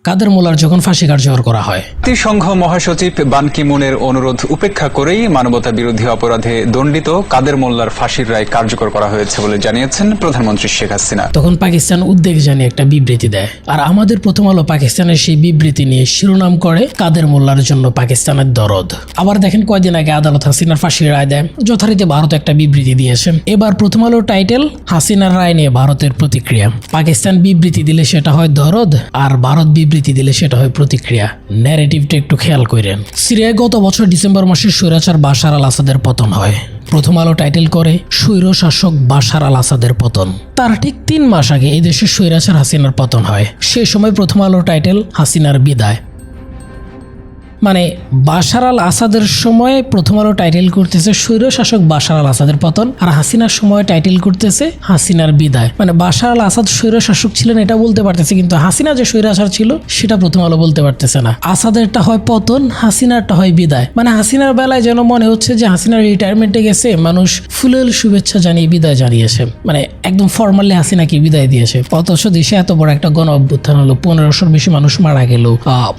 কাদের মোল্লার যখন ফাঁসি কার্যকর করা হয়। জাতিসংঘ মহাসচিব বান কি মুনের অনুরোধ উপেক্ষা করেই মানবতা বিরোধী অপরাধে দণ্ডিত কাদের মোল্লার ফাঁসির রায় কার্যকর করা হয়েছে বলে জানিয়েছেন প্রধানমন্ত্রী শেখ হাসিনা। তখন পাকিস্তান উদ্বেগ জানিয়ে একটা বিবৃতি দেয়, আর আমাদের প্রথম আলো পাকিস্তানের সেই বিবৃতি নিয়ে শিরোনাম করে কাদের মোল্লার জন্য পাকিস্তানের দরদ। আবার দেখেন কয়দিন আগে আদালত হাসিনার ফাঁসির রায় দেয়, যথারীতি ভারত একটা বিবৃতি দিয়েছে। এবার প্রথম আলোর টাইটেল হাসিনার রায় নিয়ে ভারতের প্রতিক্রিয়া। পাকিস্তান বিবৃতি দিলে সেটা হয় দরদ, আর ভারত বিবৃতি দিলে সেটা হয় প্রতিক্রিয়া। ন্যারেটিভটা একটু খেয়াল করেন। সিরিয়ায় গত বছর ডিসেম্বর মাসে স্বৈরাচার বাশার আল আসাদের পতন হয়। প্রথম আলো টাইটেল করে স্বৈর শাসক বাশার আল আসাদের পতন। তার ঠিক 3 মাস আগে এই দেশের স্বৈরাচার হাসিনার পতন হয়। সে সময় প্রথম আলো টাইটেল হাসিনার বিদায়। মানে বাশার আল আসাদের সময় প্রথম আলো টাইটেল করতেছে স্বৈর শাসক বাশার আল আসাদের পতন, আর হাসিনার সময় টাইটেল করতেছে হাসিনার বিদায়। মানে বাশার আল আসাদ স্বৈর শাসক ছিলেন এটা বলতে পারতেছে, কিন্তু হাসিনা যে স্বৈরাচার ছিল সেটা প্রথম আলো বলতে পারতেছে না। আসাদেরটা হয় পতন, হাসিনারটা হয় বিদায়। মানে হাসিনার বেলায় যেন মনে হচ্ছে যে হাসিনার রিটায়ারমেন্টে গেছে, মানুষ ফুলেল শুভেচ্ছা জানিয়ে বিদায় জানিয়েছে, মানে একদম ফর্মালি হাসিনাকে বিদায় দিয়েছে। অথচ দেশে এত বড় একটা গণ অভ্যুত্থান হলো, 1500-র বেশি মানুষ মারা গেল,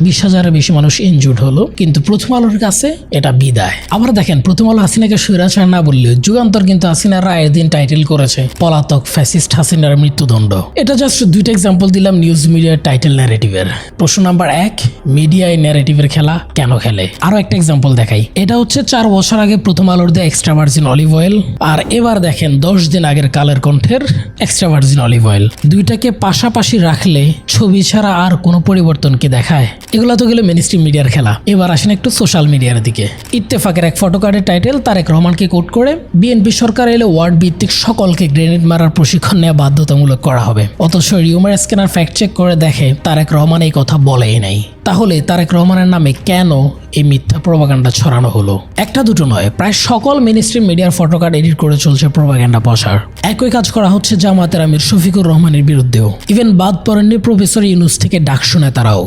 20,000-এর বেশি মানুষ ইনজুর্ড হলো, কিন্তু প্রথম আলোর কাছে এটা বিদায়। আবার দেখেন, প্রথম আলো হাসিনাকে স্বৈরাচার না বললেও যুগান্তর কিন্তু হাসিনার রায়ের দিন টাইটেল করেছে পলাতক ফ্যাসিস্ট হাসিনার মৃত্যুদণ্ড। এটা জাস্ট 2টা এক্সাম্পল দিলাম নিউজ মিডিয়ার টাইটেল ন্যারেটিভের। প্রশ্ন নাম্বার 1, মিডিয়া এই ন্যারেটিভের খেলা কেন খেলে? আরো একটা এক্সাম্পল দেখাই। এটা হচ্ছে 4 বছর আগে প্রথম আলোর দেয়া এক্সট্রা ভার্জিন অলিভ অয়েল, আর এবার দেখেন 10 দিন আগের কালের কণ্ঠের এক্সট্রা ভার্জিন অলিভ অয়েল। দুইটাকে পাশাপাশি রাখলে ছবি ছাড়া আর কোনো পরিবর্তন কি দেখায়? এগুলা তো গেলে মেইনস্ট্রিম মিডিয়ার খেলা। এবার আসেন একটু সোশ্যাল মিডিয়ার দিকে। ইত্তেফাকের এক ফটোকার্ডের টাইটেল তারেক রহমানকে কোট করে, বিএনপি সরকার এলে ওয়ার্ড ভিত্তিক সকলকে গ্রেনেড মারার প্রশিক্ষণ নেওয়া বাধ্যতামূলক করা হবে। অথচ রিউমার স্ক্যানার ফ্যাক্ট চেক করে দেখে তারেক রহমান এই কথা বলেই নাই। তাহলে তারেক রহমানের নামে কেন এই মিথ্যা প্রোপাগান্ডা ছড়ানো হলো? একটা দুটো নয়, প্রায় সকল মেইনস্ট্রিম মিডিয়ার ফটোকার্ড এডিট করে চলছে প্রোপাগান্ডা প্রসার। একই কাজ করা হচ্ছে জামায়াতের আমির শফিকুর রহমানের বিরুদ্ধেও। ইভেন বাদ পড়েননি প্রফেসর ইউনুস থেকে ডাকসু নেতারাও।